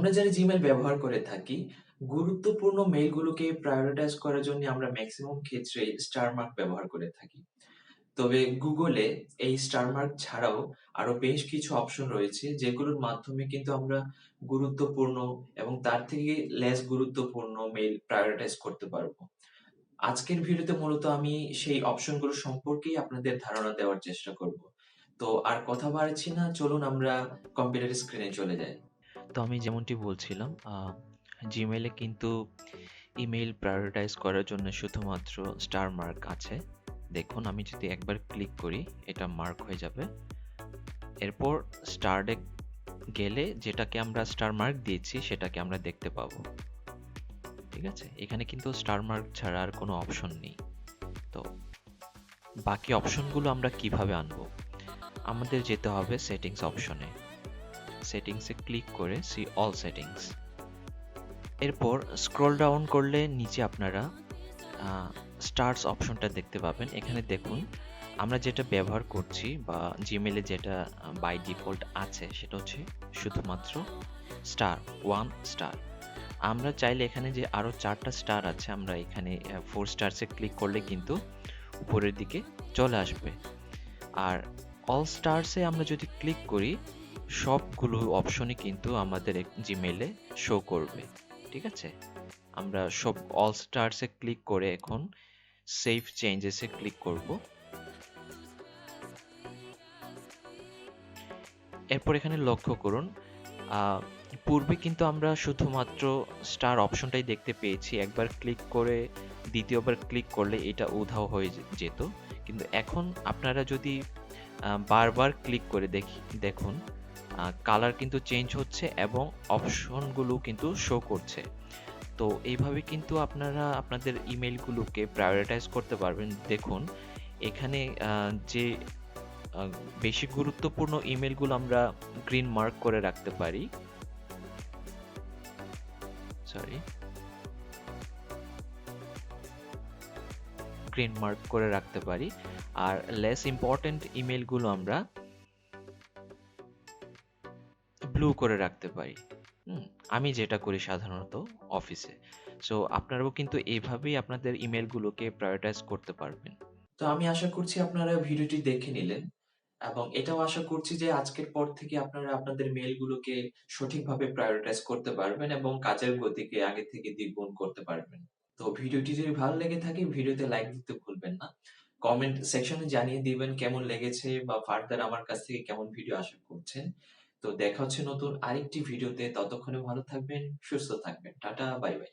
আমরা যারা জিমেইল ব্যবহার করে থাকি, গুরুত্বপূর্ণ মেইলগুলোকে প্রায়োরিটাইজ করার জন্য আমরা ম্যাক্সিমাম ক্ষেত্রেই স্টার মার্ক ব্যবহার করে থাকি। তবে গুগলে এই স্টার মার্ক ছাড়াও আরো বেশ কিছু অপশন রয়েছে যেগুলোর মাধ্যমে কিন্তু আমরা গুরুত্বপূর্ণ এবং তার থেকে লেস গুরুত্বপূর্ণ মেইল প্রায়োরিটাইজ করতে পারবো। আজকের ভিডিওতে মূলত আমি সেই অপশনগুলো সম্পর্কেই আপনাদের ধারণা দেওয়ার চেষ্টা করব। তো আর কথা বাড়াচ্ছি না, চলুন আমরা কম্পিউটার স্ক্রিনে চলে যাই। তো আমি যেমনটি বলছিলাম, জিমেইলে কিন্তু ইমেইল প্রায়োরিটাইজ করার জন্য শুধুমাত্র স্টার মার্ক আছে। দেখুন, আমি যদি একবার ক্লিক করি এটা মার্ক হয়ে যাবে। এরপর স্টারে গেলে যেটাকে আমরা স্টার মার্ক দিয়েছি সেটাকে আমরা দেখতে পাবো। ঠিক আছে, এখানে কিন্তু স্টার মার্ক ছাড়া আর কোনো অপশন নেই। তো বাকি অপশনগুলো আমরা কিভাবে আনবো? আমাদের যেতে হবে সেটিংস অপশনে। সেটিংসে ক্লিক করে সি অল সেটিংস। এরপর স্ক্রল ডাউন করলে নিচে আপনারা স্টার্স অপশনটা দেখতে পাবেন। এখানে দেখুন, আমরা যেটা ব্যবহার করছি বা জিমেলে যেটা বাই ডিফল্ট আছে সেটা হচ্ছে শুধুমাত্র স্টার, 1 স্টার। আমরা চাইলে এখানে যে আরও 4টা স্টার আছে, আমরা এখানে 4 স্টারসে ক্লিক করলে কিন্তু উপরের দিকে চলে আসবে। আর অল স্টারসে আমরা যদি ক্লিক করি, সবগুলো অপশনই কিন্তু আমাদের জিমেইলে শো করবে। ঠিক আছে, আমরা সব অল স্টারসে ক্লিক করে এখন সেভ চেঞ্জেসে ক্লিক করব। এরপর এখানে লক্ষ্য করুন, আহ, পূর্বে কিন্তু আমরা শুধুমাত্র স্টার অপশনটাই দেখতে পেয়েছি। একবার ক্লিক করে দ্বিতীয়বার ক্লিক করলে এটা উধাও হয়ে যেত, কিন্তু এখন আপনারা যদি বারবার ক্লিক করে দেখুন, কালার কিন্তু চেঞ্জ হচ্ছে এবং অপশনগুলো কিন্তু শো করছে। তো এইভাবে কিন্তু আপনারা আপনাদের ইমেলগুলোকে প্রায়োরিটাইজ করতে পারবেন। দেখুন, এখানে যে আহ, বেশি গুরুত্বপূর্ণ ইমেলগুলো আমরা গ্রিন মার্ক করে রাখতে পারি। সরি, গ্রিন মার্ক করে রাখতে পারি। আর লেস ইম্পর্টেন্ট ইমেলগুলো আমরা ব্লু করে রাখতে পারি। হুম, আমি যেটা করি সাধারণত অফিসে। সো আপনারাও কিন্তু এইভাবেই আপনাদের ইমেলগুলোকে প্রায়োরিটাইজ করতে পারবেন। তো আমি আশা করছি আপনারা ভিডিওটি দেখে নিলেন এবং এটাও আশা করছি যে আজকের পর থেকে আপনারা আপনাদের মেইলগুলোকে সঠিকভাবে প্রায়োরিটাইজ করতে পারবেন এবং কাজের গতিকে আগে থেকে দ্বিগুণ করতে পারবেন। তো ভিডিওটি যদি ভালো লেগে থাকে ভিডিওতে লাইক দিতে ভুলবেন না। কমেন্ট সেকশনে জানিয়ে দিবেন কেমন লেগেছে বা ফার্দার আমার কাছ থেকে কেমন ভিডিও আশা করছেন। তো দেখা হচ্ছে নতুন আরেকটি ভিডিওতে, ততক্ষণে ভালো থাকবেন, সুস্থ থাকবেন। Tata, bye bye.